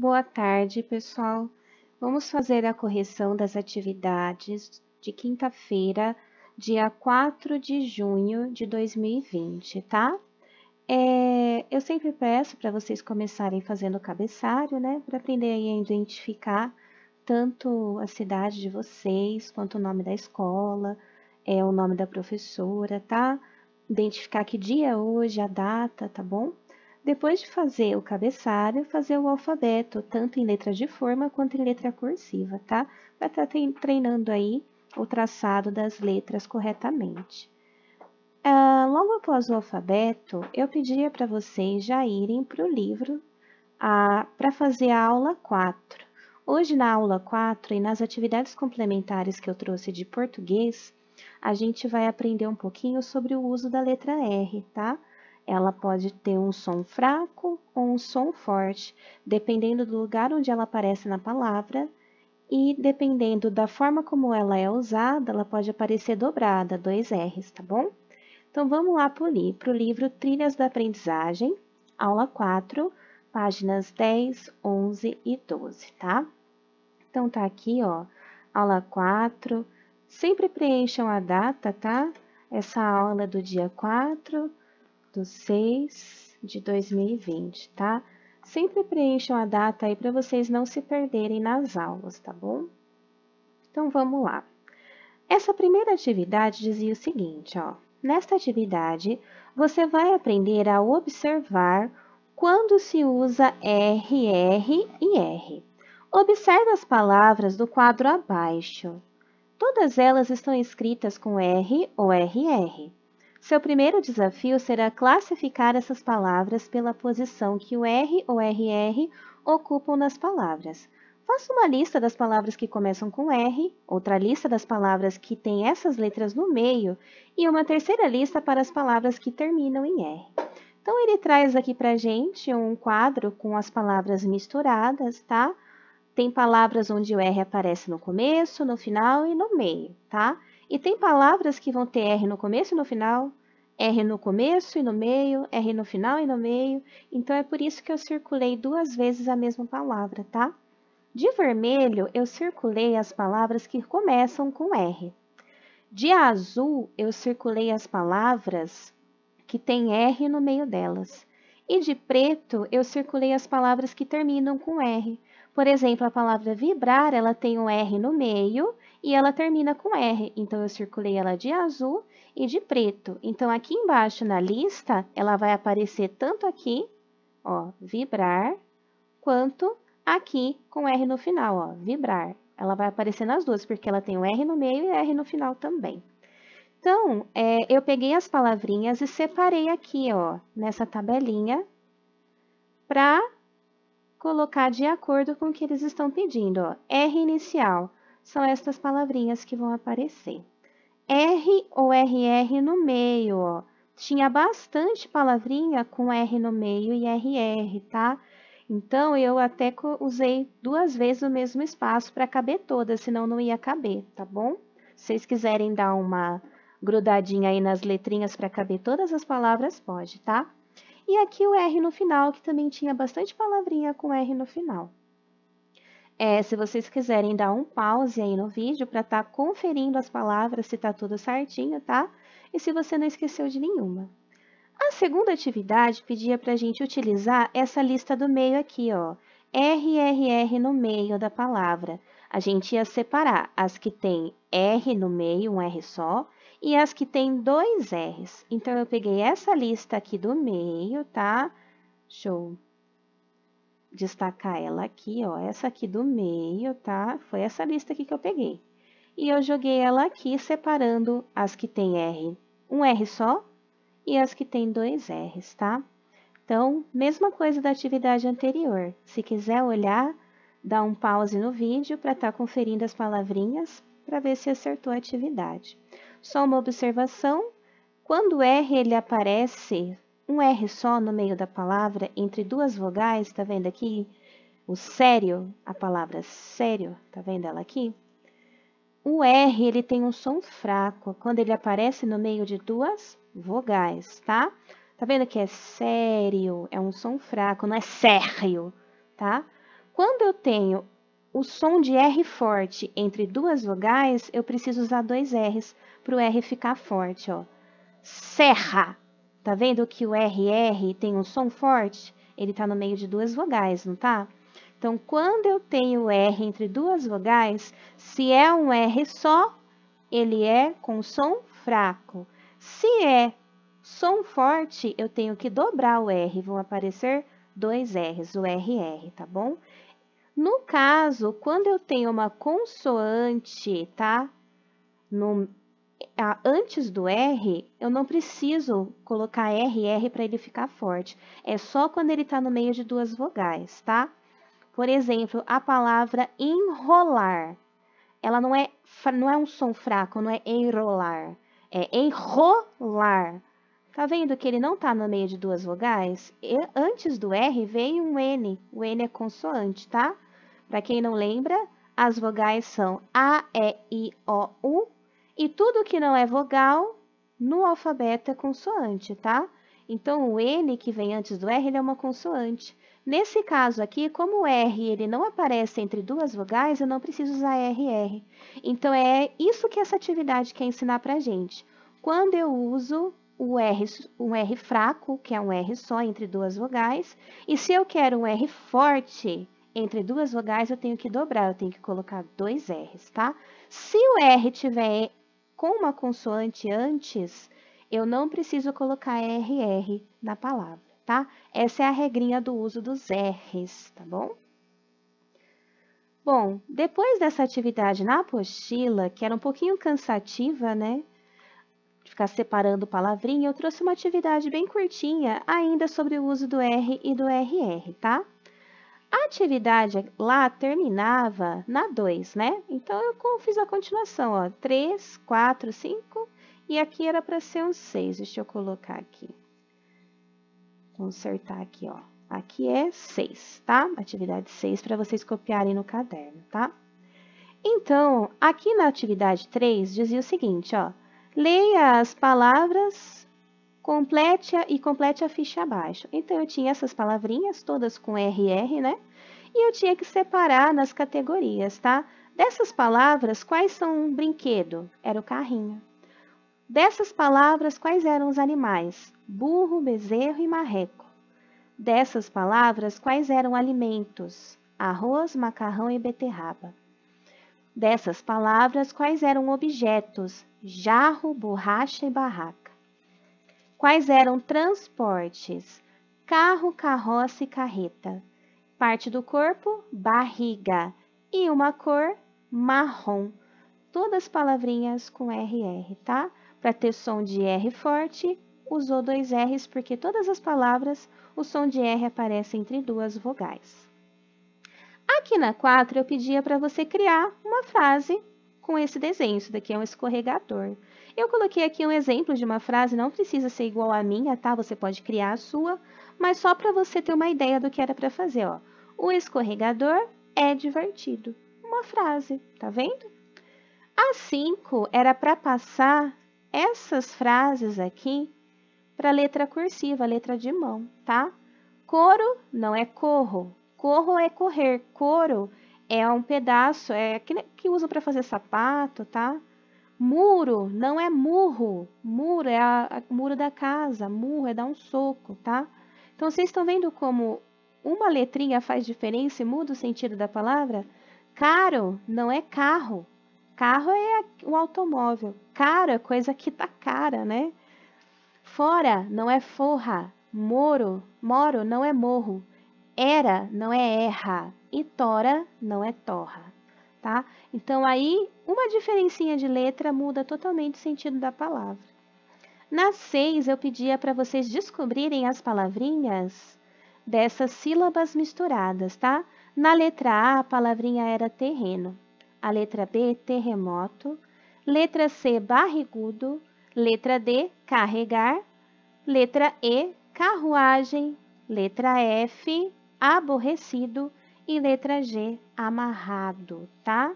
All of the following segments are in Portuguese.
Boa tarde, pessoal. Vamos fazer a correção das atividades de quinta-feira, dia 4 de junho de 2020, tá? Eu sempre peço para vocês começarem fazendo o cabeçalho, né? Para aprender aí a identificar tanto a cidade de vocês, quanto o nome da escola, o nome da professora, tá? Identificar que dia é hoje, a data, tá bom? Depois de fazer o cabeçalho, fazer o alfabeto, tanto em letra de forma quanto em letra cursiva, tá? Vai estar treinando aí o traçado das letras corretamente. Logo após o alfabeto, eu pedia para vocês já irem para o livro para fazer a aula 4. Hoje, na aula 4 e nas atividades complementares que eu trouxe de português, a gente vai aprender um pouquinho sobre o uso da letra R, tá? Ela pode ter um som fraco ou um som forte, dependendo do lugar onde ela aparece na palavra e dependendo da forma como ela é usada, ela pode aparecer dobrada, 2 R's, tá bom? Então, vamos lá para o livro Trilhas da Aprendizagem, aula 4, páginas 10, 11 e 12, tá? Então, tá aqui, ó, aula 4. Sempre preencham a data, tá? Essa aula é do dia 4/6/2020, tá? Sempre preencham a data aí para vocês não se perderem nas aulas, tá bom? Então, vamos lá. Essa primeira atividade dizia o seguinte, ó. Nesta atividade, você vai aprender a observar quando se usa RR e R. Observe as palavras do quadro abaixo. Todas elas estão escritas com R ou RR. Seu primeiro desafio será classificar essas palavras pela posição que o R ou RR ocupam nas palavras. Faça uma lista das palavras que começam com R, outra lista das palavras que têm essas letras no meio e uma terceira lista para as palavras que terminam em R. Então, ele traz aqui para a gente um quadro com as palavras misturadas, tá? Tem palavras onde o R aparece no começo, no final e no meio, tá? E tem palavras que vão ter R no começo e no final, R no começo e no meio, R no final e no meio. Então, é por isso que eu circulei 2 vezes a mesma palavra, tá? De vermelho, eu circulei as palavras que começam com R. De azul, eu circulei as palavras que têm R no meio delas. E de preto, eu circulei as palavras que terminam com R. Por exemplo, a palavra vibrar, ela tem um R no meio e ela termina com R. Então, eu circulei ela de azul e de preto. Então, aqui embaixo na lista, ela vai aparecer tanto aqui, ó, vibrar, quanto aqui com R no final, ó, vibrar. Ela vai aparecer nas duas, porque ela tem o R no meio e R no final também. Então, eu peguei as palavrinhas e separei aqui, ó, nessa tabelinha, para colocar de acordo com o que eles estão pedindo, ó. R inicial são estas palavrinhas que vão aparecer. R ou RR no meio, ó. Tinha bastante palavrinha com R no meio e RR, tá? Então, eu até usei 2 vezes o mesmo espaço para caber todas, senão não ia caber, tá bom? Se vocês quiserem dar uma grudadinha aí nas letrinhas para caber todas as palavras, pode, tá? E aqui o R no final, que também tinha bastante palavrinha com R no final. Se vocês quiserem dar um pause aí no vídeo para estar conferindo as palavras, se tá tudo certinho, tá? E se você não esqueceu de nenhuma. A segunda atividade pedia para a gente utilizar essa lista do meio aqui, ó. RRR no meio da palavra. A gente ia separar as que tem R no meio, um R só, e as que tem 2 R's. Então, eu peguei essa lista aqui do meio, tá? Deixa eu destacar ela aqui, ó. Essa aqui do meio, tá? Foi essa lista aqui que eu peguei. E eu joguei ela aqui, separando as que tem R, um R só, e as que tem 2 R's, tá? Então, mesma coisa da atividade anterior. Se quiser olhar, dá um pause no vídeo para estar conferindo as palavrinhas para ver se acertou a atividade. Só uma observação, quando o R ele aparece um R só no meio da palavra, entre 2 vogais, tá vendo aqui? O sério, a palavra sério, tá vendo ela aqui? O R, ele tem um som fraco, quando ele aparece no meio de 2 vogais, tá? Tá vendo que é sério, é um som fraco, não é sério, tá? Quando eu tenho o som de R forte entre duas vogais, eu preciso usar dois R's para o R ficar forte, ó. Serra. Tá vendo que o RR tem um som forte? Ele tá no meio de duas vogais, não tá? Então, quando eu tenho R entre duas vogais, se é um R só, ele é com som fraco. Se é som forte, eu tenho que dobrar o R, vão aparecer dois R's, o RR, tá bom? No caso, quando eu tenho uma consoante, tá? Antes do R, eu não preciso colocar RR para ele ficar forte. É só quando ele está no meio de duas vogais, tá? Por exemplo, a palavra enrolar. Ela não é um som fraco, não é enrolar. É enrolar. Tá vendo que ele não está no meio de duas vogais? Antes do R veio um N. O N é consoante, tá? Para quem não lembra, as vogais são A, E, I, O, U. E tudo que não é vogal, no alfabeto é consoante, tá? Então, o N que vem antes do R, ele é uma consoante. Nesse caso aqui, como o R ele não aparece entre duas vogais, eu não preciso usar RR. Então, é isso que essa atividade quer ensinar pra gente. Quando eu uso um R fraco, que é um R só entre duas vogais, e se eu quero um R forte entre duas vogais, eu tenho que dobrar, eu tenho que colocar dois R's, tá? Se o R tiver com uma consoante antes, eu não preciso colocar RR na palavra, tá? Essa é a regrinha do uso dos R's, tá bom? Bom, depois dessa atividade na apostila, que era um pouquinho cansativa, né? De ficar separando palavrinha, eu trouxe uma atividade bem curtinha ainda sobre o uso do R e do RR, tá? A atividade lá terminava na 2, né? Então, eu fiz a continuação, ó. 3, 4, 5, e aqui era para ser um 6. Deixa eu colocar aqui. Consertar aqui, ó. Aqui é 6, tá? Atividade 6 para vocês copiarem no caderno, tá? Então, aqui na atividade 3, dizia o seguinte, ó. Leia as palavras, complete a ficha abaixo. Então, eu tinha essas palavrinhas, todas com RR, né? E eu tinha que separar nas categorias, tá? Dessas palavras, quais são um brinquedo? Era o carrinho. Dessas palavras, quais eram os animais? Burro, bezerro e marreco. Dessas palavras, quais eram alimentos? Arroz, macarrão e beterraba. Dessas palavras, quais eram objetos? Jarro, borracha e barraca. Quais eram transportes? Carro, carroça e carreta. Parte do corpo, barriga. E uma cor, marrom. Todas palavrinhas com RR, tá? Para ter som de R forte, usou dois R's, porque todas as palavras, o som de R aparece entre duas vogais. Aqui na 4, eu pedia para você criar uma frase com esse desenho. Isso daqui é um escorregador. Eu coloquei aqui um exemplo de uma frase, não precisa ser igual à minha, tá? Você pode criar a sua, mas só para você ter uma ideia do que era para fazer, ó. O escorregador é divertido. Uma frase, tá vendo? A 5 era para passar essas frases aqui para a letra cursiva, a letra de mão, tá? Coro não é corro. Corro é correr. Coro é um pedaço, é que usa para fazer sapato, tá? Muro não é murro. Muro é o muro da casa. Murro é dar um soco, tá? Então, vocês estão vendo como uma letrinha faz diferença e muda o sentido da palavra? Caro não é carro. Carro é o automóvel. Caro é coisa que tá cara, né? Fora não é forra. Moro não é morro. Era não é erra. E tora não é torra, tá? Então, aí, uma diferencinha de letra muda totalmente o sentido da palavra. Na 6, eu pedia para vocês descobrirem as palavrinhas dessas sílabas misturadas, tá? Na letra A palavrinha era terreno. A letra B, terremoto. Letra C, barrigudo. Letra D, carregar. Letra E, carruagem. Letra F, aborrecido. E letra G, amarrado, tá?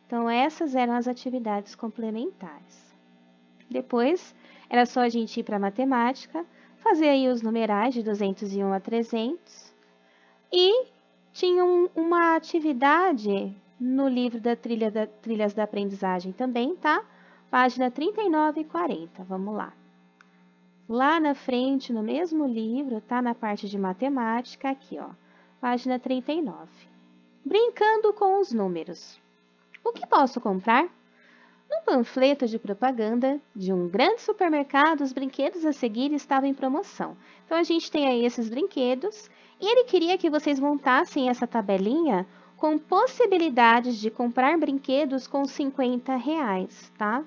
Então, essas eram as atividades complementares. Depois, era só a gente ir para a matemática, fazer aí os numerais de 201 a 300 e Tinha uma atividade no livro da Trilhas da Aprendizagem também, tá? Página 39 e 40, vamos lá. Lá na frente, no mesmo livro, tá? Na parte de matemática, aqui, ó, página 39. Brincando com os números. O que posso comprar? No panfleto de propaganda de um grande supermercado, os brinquedos a seguir estavam em promoção. Então, a gente tem aí esses brinquedos e ele queria que vocês montassem essa tabelinha com possibilidades de comprar brinquedos com R$50, tá?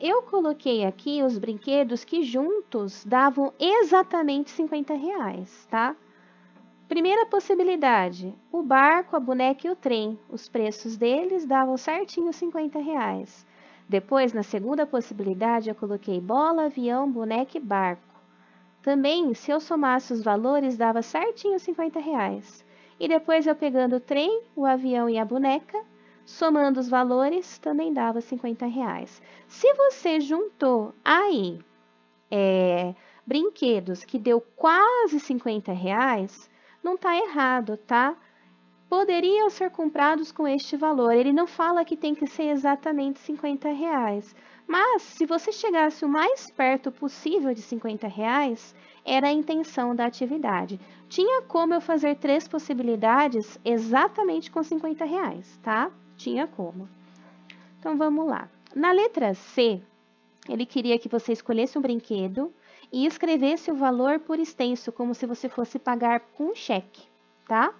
Eu coloquei aqui os brinquedos que juntos davam exatamente R$50, tá? Primeira possibilidade, o barco, a boneca e o trem. Os preços deles davam certinho R$50. Depois, na segunda possibilidade, eu coloquei bola, avião, boneca e barco. Também, se eu somasse os valores, dava certinho R$50. E depois, eu pegando o trem, o avião e a boneca, somando os valores, também dava R$50. Se você juntou aí brinquedos que deu quase R$50, não está errado, tá? Poderiam ser comprados com este valor. Ele não fala que tem que ser exatamente R$50. Mas, se você chegasse o mais perto possível de R$50, era a intenção da atividade. Tinha como eu fazer 3 possibilidades exatamente com R$50, tá? Tinha como. Então, vamos lá. Na letra C, ele queria que você escolhesse um brinquedo e escrevesse o valor por extenso, como se você fosse pagar com um cheque, tá?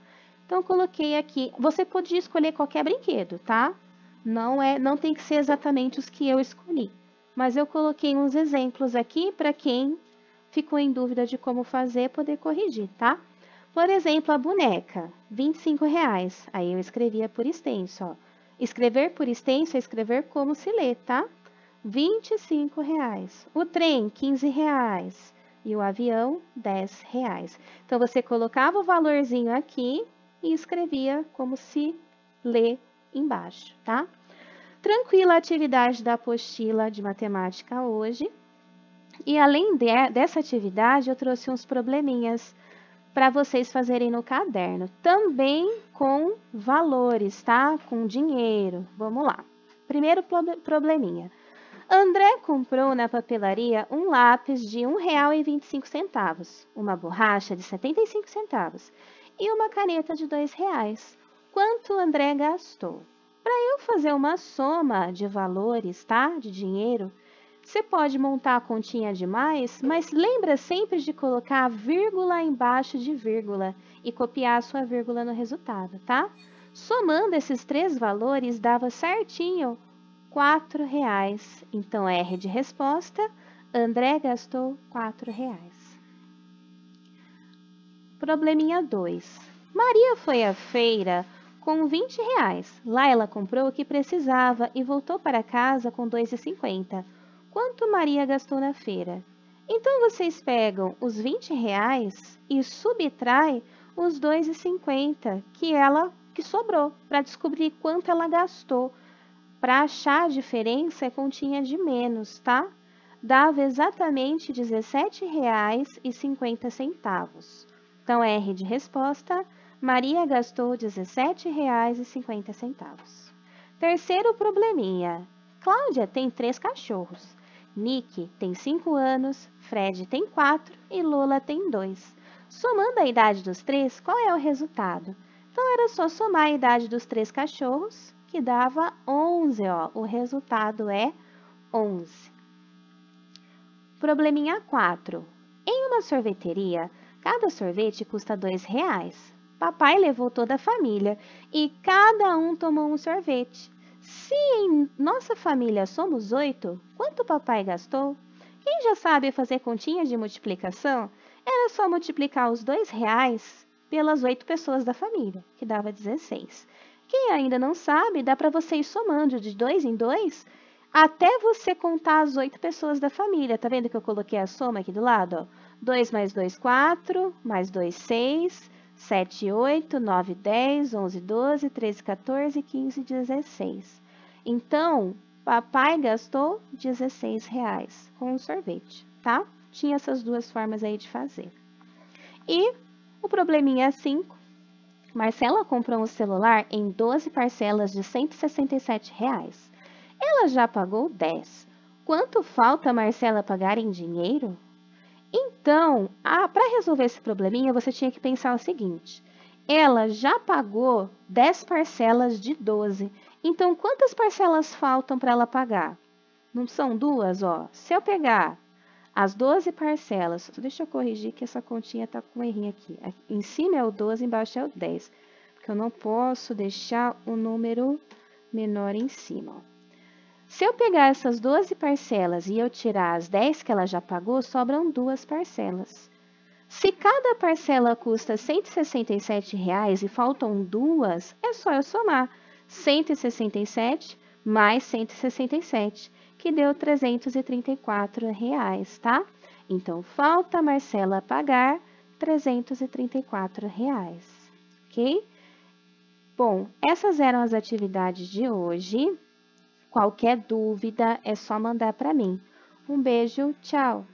Então, coloquei aqui, você podia escolher qualquer brinquedo, tá? Não tem que ser exatamente os que eu escolhi, mas eu coloquei uns exemplos aqui para quem ficou em dúvida de como fazer, poder corrigir, tá? Por exemplo, a boneca, R$25, aí eu escrevia por extenso, ó. Escrever por extenso é escrever como se lê, tá? R$25. O trem, R$15. E o avião, R$10. Então, você colocava o valorzinho aqui e escrevia como se lê embaixo, tá? Tranquila a atividade da apostila de matemática hoje. E além dessa atividade, eu trouxe uns probleminhas para vocês fazerem no caderno. Também com valores, tá? Com dinheiro. Vamos lá. Primeiro probleminha. André comprou na papelaria um lápis de R$1,25, uma borracha de 75 centavos e uma caneta de R$2. Quanto André gastou? Para eu fazer uma soma de valores, tá? De dinheiro, você pode montar a continha de mais, mas lembra sempre de colocar a vírgula embaixo de vírgula e copiar a sua vírgula no resultado, tá? Somando esses 3 valores, dava certinho R$4. Então, R de resposta, André gastou R$4. Probleminha 2. Maria foi à feira com R$20. Lá ela comprou o que precisava e voltou para casa com R$2,50. Quanto Maria gastou na feira? Então, vocês pegam os R$20 e subtraem os R$2,50 que sobrou, para descobrir quanto ela gastou. Para achar a diferença, é continha de menos, tá? Dava exatamente R$17,50. Então, R de resposta, Maria gastou R$17,50. Terceiro probleminha. Cláudia tem 3 cachorros. Nick tem 5 anos, Fred tem 4 e Lola tem 2. Somando a idade dos 3, qual é o resultado? Então, era só somar a idade dos 3 cachorros, que dava 11, ó. O resultado é 11. Probleminha 4. Em uma sorveteria, cada sorvete custa R$2. Papai levou toda a família e cada um tomou um sorvete. Se em nossa família somos 8, quanto papai gastou? Quem já sabe fazer continha de multiplicação, era só multiplicar os R$2 pelas 8 pessoas da família, que dava 16. Quem ainda não sabe, dá para você ir somando de 2 em 2 até você contar as 8 pessoas da família. Tá vendo que eu coloquei a soma aqui do lado? Ó? 2 mais 2, 4, mais 2, 6, 7, 8, 9, 10, 11, 12, 13, 14, 15, 16. Então, papai gastou R$16 com o sorvete, tá? Tinha essas 2 formas aí de fazer. E o probleminha 5. Marcela comprou um celular em 12 parcelas de R$ 167. Ela já pagou 10. Quanto falta a Marcela pagar em dinheiro? Então, para resolver esse probleminha, você tinha que pensar o seguinte. Ela já pagou 10 parcelas de 12. Então, quantas parcelas faltam para ela pagar? Não são duas, ó. Se eu pegar as 12 parcelas, deixa eu corrigir que essa continha está com um errinho aqui. Em cima é o 12, embaixo é o 10. Porque eu não posso deixar o número menor em cima, ó. Se eu pegar essas 12 parcelas e eu tirar as 10 que ela já pagou, sobram 2 parcelas. Se cada parcela custa R$ 167 e faltam 2, é só eu somar 167 mais 167, que deu R$ 334, tá? Então, falta a Marcela pagar R$ 334, ok? Bom, essas eram as atividades de hoje. Qualquer dúvida é só mandar para mim. Um beijo, tchau!